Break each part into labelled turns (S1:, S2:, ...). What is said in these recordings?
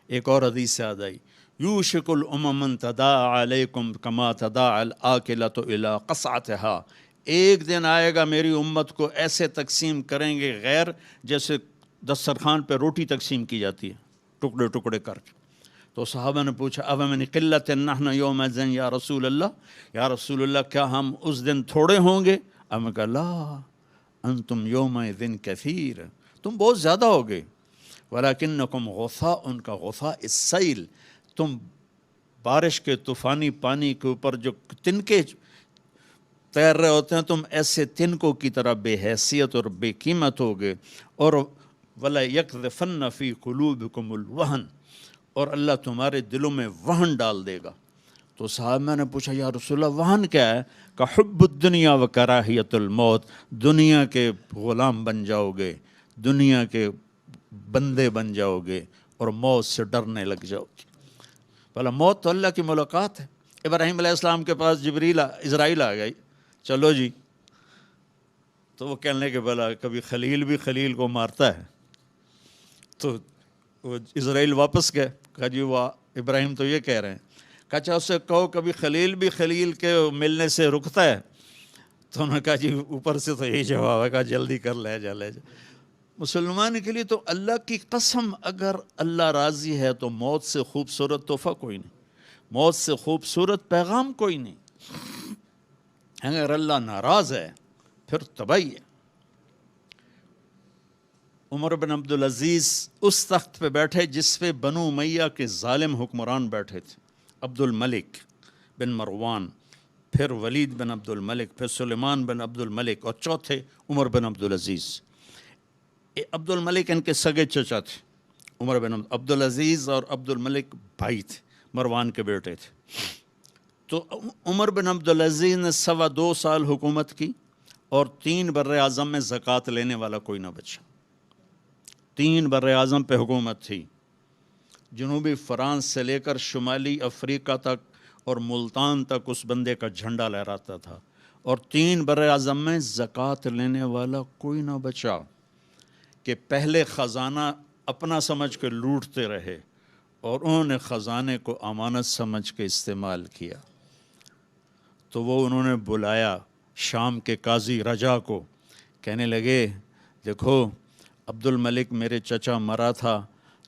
S1: ایک اور حدیث یاد آئی، یوشک الامم تداعی علیکم کما تداعی الاکلۃ الی قصعتها، ایک دن آئے گا میری امت کو ایسے تقسیم کریں گے غیر جیسے دسترخوان پہ روٹی تقسیم کی جاتی ہے ٹکڑے ٹکڑے کر کے۔ تو صحابہ نے پوچھا اب من قلت نحن یومئذ یا رسول اللہ، یا رسول اللہ کیا ہم اس دن تھوڑے ہوں گے؟ اب میں کہا لا انتم یومئذ کثیر، تم بہت زیادہ ہوگے، ولکنکم غثاء، ان کا غثاء السیل، تم بارش کے طوفانی پانی کے اوپر جو تنکے تیر رہے ہوتے ہیں، تم ایسے تنکوں کی طرح بے حیثیت اور بے قیمت ہوگے، اور وَلَا يَقْذِفَنَّ فِي قُلُوبِكُمُ الْوَهْنَ، اور اللہ تمہارے دلوں میں وہن ڈال دے گا۔ تو صحابہ نے پوچھا یا رسول اللہ وہن کیا ہے؟ کہ حب الدنیا و کراہیت الموت، دنیا کے غلام بن جاؤ گے، دنیا کے بندے بن جاؤ گے، اور موت سے ڈرنے لگ جاؤ گے۔ بھلا موت تو اللہ کی ملاقات ہے۔ ابراہیم علیہ السلام کے پاس اسرائیل آ گئی، چلو جی، تو وہ کہنے کہ بھلا کبھی خلیل بھی خلیل کو مارتا ہے، تو وہ اسرائیل واپس گئے، کہا جی وہ ابراہیم تو یہ کہہ رہے ہیں، کہا اچھا اس سے کہو کبھی خلیل بھی خلیل کے ملنے سے رکتا ہے؟ تو انہوں نے کہا جی اوپر سے تو یہی جواب ہے، کہا جلدی کر لے جا لے جا۔ مسلمان کے لیے تو اللہ کی قسم اگر اللہ راضی ہے تو موت سے خوبصورت تحفہ کوئی نہیں، موت سے خوبصورت پیغام کوئی نہیں۔ اگر اللہ ناراض ہے پھر تباہی ہے۔ عمر بن عبدالعزیز اس تخت پہ بیٹھے جس پہ بنو امیہ کے ظالم حکمران بیٹھے تھے، عبد الملک بن مروان، پھر ولید بن عبد الملک، پھر سلیمان بن عبد الملک، اور چوتھے عمر بن عبدالعزیز۔ عبد الملک ان کے سگے چچا تھے، عمر بن عبدالعزیز اور عبد الملک بھائی تھے، مروان کے بیٹے تھے۔ تو عمر بن عبدالعزیز نے 2.25 سال حکومت کی، اور 3 براعظم میں زکوٰۃ لینے والا کوئی نہ بچا۔ 3 براعظم پہ حکومت تھی، جنوبی فرانس سے لے کر شمالی افریقہ تک اور ملتان تک اس بندے کا جھنڈا لہراتا تھا، اور 3 براعظم میں زکوٰۃ لینے والا کوئی نہ بچا، کہ پہلے خزانہ اپنا سمجھ کے لوٹتے رہے، اور انہوں نے خزانے کو امانت سمجھ کے استعمال کیا۔ تو وہ انہوں نے بلایا شام کے قاضی رجا کو، کہنے لگے دیکھو عبد الملک میرے چچا مرا تھا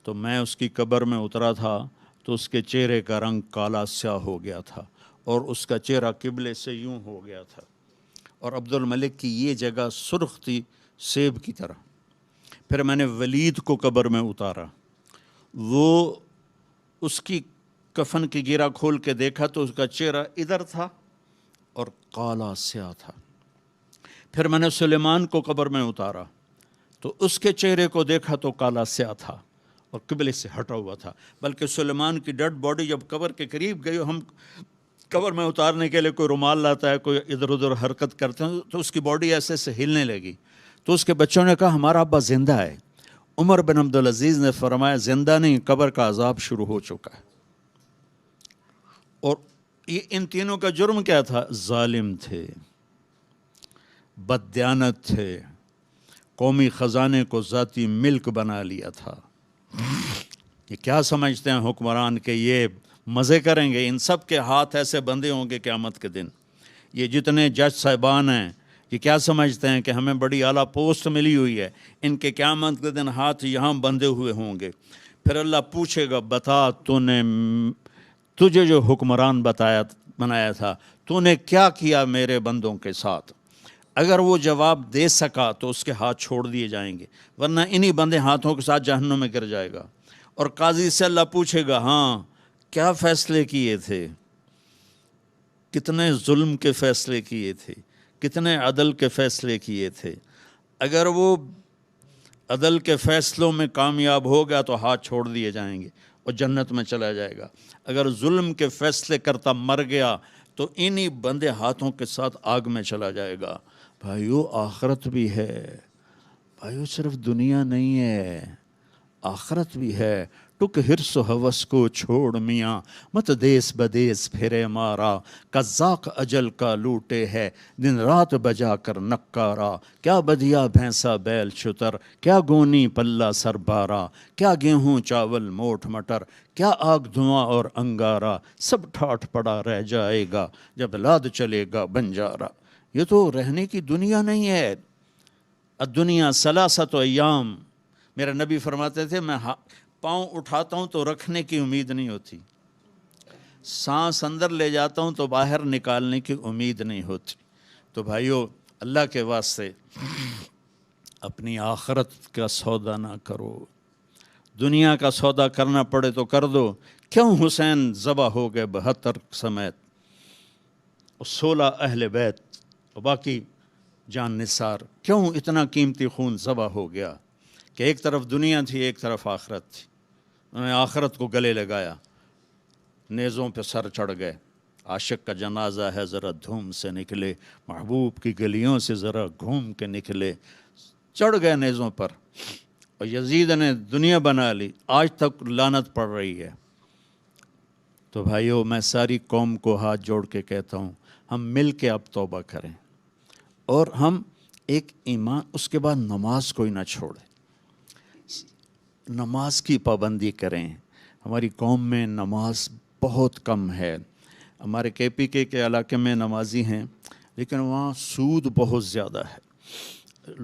S1: تو میں اس کی قبر میں اترا تھا تو اس کے چہرے کا رنگ کالا سیاہ ہو گیا تھا، اور اس کا چہرہ قبلے سے یوں ہو گیا تھا، اور عبد الملک کی یہ جگہ سرخ تھی سیب کی طرح۔ پھر میں نے ولید کو قبر میں اتارا، وہ اس کی کفن کی گیرا کھول کے دیکھا تو اس کا چہرہ ادھر تھا اور کالا سیاہ تھا۔ پھر میں نے سلیمان کو قبر میں اتارا تو اس کے چہرے کو دیکھا تو کالا سیاہ تھا اور قبلے سے ہٹا ہوا تھا، بلکہ سلیمان کی ڈیڈ باڈی جب قبر کے قریب گئی، ہم قبر میں اتارنے کے لیے کوئی رومال لاتا ہے، کوئی ادھر ادھر حرکت کرتے ہیں تو اس کی باڈی ایسے سے ہلنے لگی، تو اس کے بچوں نے کہا ہمارا ابا زندہ ہے۔ عمر بن عبدالعزیز نے فرمایا زندہ نہیں، قبر کا عذاب شروع ہو چکا ہے۔ اور یہ ان تینوں کا جرم کیا تھا؟ ظالم تھے، بددیانت تھے، قومی خزانے کو ذاتی ملک بنا لیا تھا۔ یہ کیا سمجھتے ہیں حکمران کہ یہ مزے کریں گے؟ ان سب کے ہاتھ ایسے بندھے ہوں گے قیامت کے دن۔ یہ جتنے جج صاحبان ہیں یہ کیا سمجھتے ہیں کہ ہمیں بڑی اعلیٰ پوسٹ ملی ہوئی ہے؟ ان کے قیامت کے دن ہاتھ یہاں بندھے ہوئے ہوں گے۔ پھر اللہ پوچھے گا بتا تجھے جو حکمران بنایا تھا تو نے کیا کیا میرے بندوں کے ساتھ؟ اگر وہ جواب دے سکا تو اس کے ہاتھ چھوڑ دیے جائیں گے، ورنہ انہی بندے ہاتھوں کے ساتھ جہنم میں گر جائے گا۔ اور قاضی سے اللہ پوچھے گا ہاں کیا فیصلے کیے تھے، کتنے ظلم کے فیصلے کیے تھے، کتنے عدل کے فیصلے کیے تھے؟ اگر وہ عدل کے فیصلوں میں کامیاب ہو گیا تو ہاتھ چھوڑ دیے جائیں گے اور جنت میں چلا جائے گا۔ اگر ظلم کے فیصلے کرتا مر گیا تو انہی بندے ہاتھوں کے ساتھ آگ میں چلا جائے گا۔ بھائیو آخرت بھی ہے، بھائیو صرف دنیا نہیں ہے، آخرت بھی ہے۔ ٹک ہرس و ہوس کو چھوڑ میاں، مت دیس بدیس پھرے مارا، قزاق اجل کا لوٹے ہے دن رات بجا کر نکارا، کیا بدیا بھینسا بیل شتر، کیا گونی پلہ سر بارا، کیا گیہوں چاول موٹ مٹر، کیا آگ دھواں اور انگارا، سب ٹھاٹھ پڑا رہ جائے گا جب لاد چلے گا بنجارا۔ یہ تو رہنے کی دنیا نہیں ہے۔ الدنیا ثلاثۃ ایام، میرے نبی فرماتے تھے میں پاؤں اٹھاتا ہوں تو رکھنے کی امید نہیں ہوتی، سانس اندر لے جاتا ہوں تو باہر نکالنے کی امید نہیں ہوتی۔ تو بھائیو، اللہ کے واسطے اپنی آخرت کا سودا نہ کرو، دنیا کا سودا کرنا پڑے تو کر دو۔ کیوں حسین ذبح ہو گئے 72 سمیت، 16 اہل بیت اور باقی جان نثار، کیوں اتنا قیمتی خون ذبح ہو گیا؟ کہ ایک طرف دنیا تھی، ایک طرف آخرت تھی، انہوں نے آخرت کو گلے لگایا، نیزوں پہ سر چڑھ گئے۔ عاشق کا جنازہ ہے ذرا دھوم سے نکلے، محبوب کی گلیوں سے ذرا گھوم کے نکلے، چڑھ گئے نیزوں پر، اور یزید نے دنیا بنا لی، آج تک لعنت پڑ رہی ہے۔ تو بھائیو، میں ساری قوم کو ہاتھ جوڑ کے کہتا ہوں، ہم مل کے اب توبہ کریں، اور ہم ایک ایمان، اس کے بعد نماز کوئی نہ چھوڑے، نماز کی پابندی کریں۔ ہماری قوم میں نماز بہت کم ہے، ہمارے KPK کے علاقے میں نمازی ہیں، لیکن وہاں سود بہت زیادہ ہے،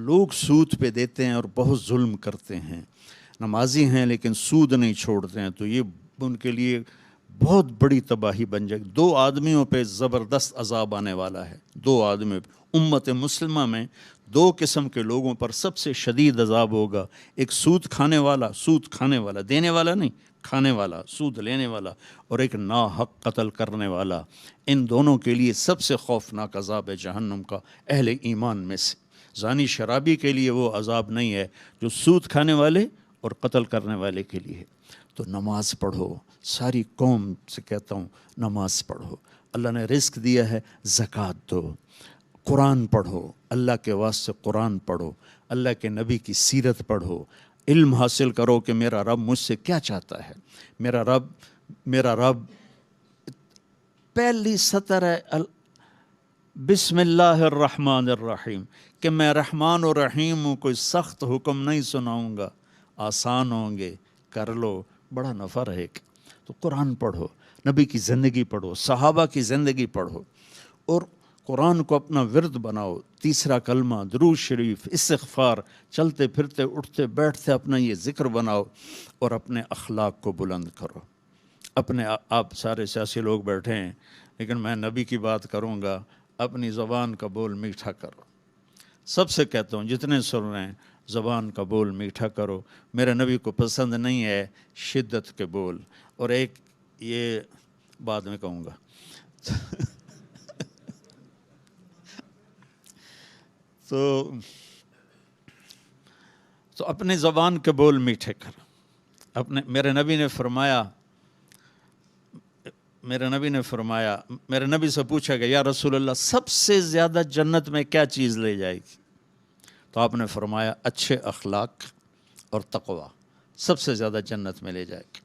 S1: لوگ سود پہ دیتے ہیں اور بہت ظلم کرتے ہیں۔ نمازی ہیں لیکن سود نہیں چھوڑتے ہیں، تو یہ ان کے لیے بہت بڑی تباہی بن جائے گی۔ 2 آدمیوں پہ زبردست عذاب آنے والا ہے، 2 آدمیوں پہ۔ امت مسلمہ میں 2 قسم کے لوگوں پر سب سے شدید عذاب ہوگا، ایک سود کھانے والا، دینے والا نہیں، کھانے والا، سود لینے والا، اور ایک ناحق قتل کرنے والا۔ ان دونوں کے لیے سب سے خوفناک عذاب ہے جہنم کا، اہل ایمان میں سے۔ زانی شرابی کے لیے وہ عذاب نہیں ہے جو سود کھانے والے اور قتل کرنے والے کے لیے ہے۔ تو نماز پڑھو، ساری قوم سے کہتا ہوں نماز پڑھو۔ اللہ نے رزق دیا ہے، زکوٰۃ دو، قرآن پڑھو، اللہ کے واسطے قرآن پڑھو، اللہ کے نبی کی سیرت پڑھو، علم حاصل کرو کہ میرا رب مجھ سے کیا چاہتا ہے۔ میرا رب پہلی سطر ہے بسم اللہ الرحمن الرحیم، کہ میں رحمان و رحیم ہوں، کوئی سخت حکم نہیں سناؤں گا، آسان ہوں گے، کر لو، بڑا نفع رہے گا۔ تو قرآن پڑھو، نبی کی زندگی پڑھو، صحابہ کی زندگی پڑھو، اور قرآن کو اپنا ورد بناؤ۔ تیسرا کلمہ، درود شریف، استغفار، چلتے پھرتے اٹھتے بیٹھتے اپنا یہ ذکر بناؤ، اور اپنے اخلاق کو بلند کرو۔ آپ سارے سیاسی لوگ بیٹھے ہیں، لیکن میں نبی کی بات کروں گا، اپنی زبان کا بول میٹھا کرو۔ سب سے کہتا ہوں، جتنے سن رہے ہیں، زبان کا بول میٹھا کرو۔ میرے نبی کو پسند نہیں ہے شدت کے بول، اور ایک یہ بعد میں کہوں گا۔ تو اپنے زبان کے بول میٹھے کرو۔ میرے نبی نے سے پوچھا کہ یا رسول اللہ، سب سے زیادہ جنت میں کیا چیز لے جائے گی؟ تو آپ نے فرمایا اچھے اخلاق اور تقوی سب سے زیادہ جنت میں لے جائے گی۔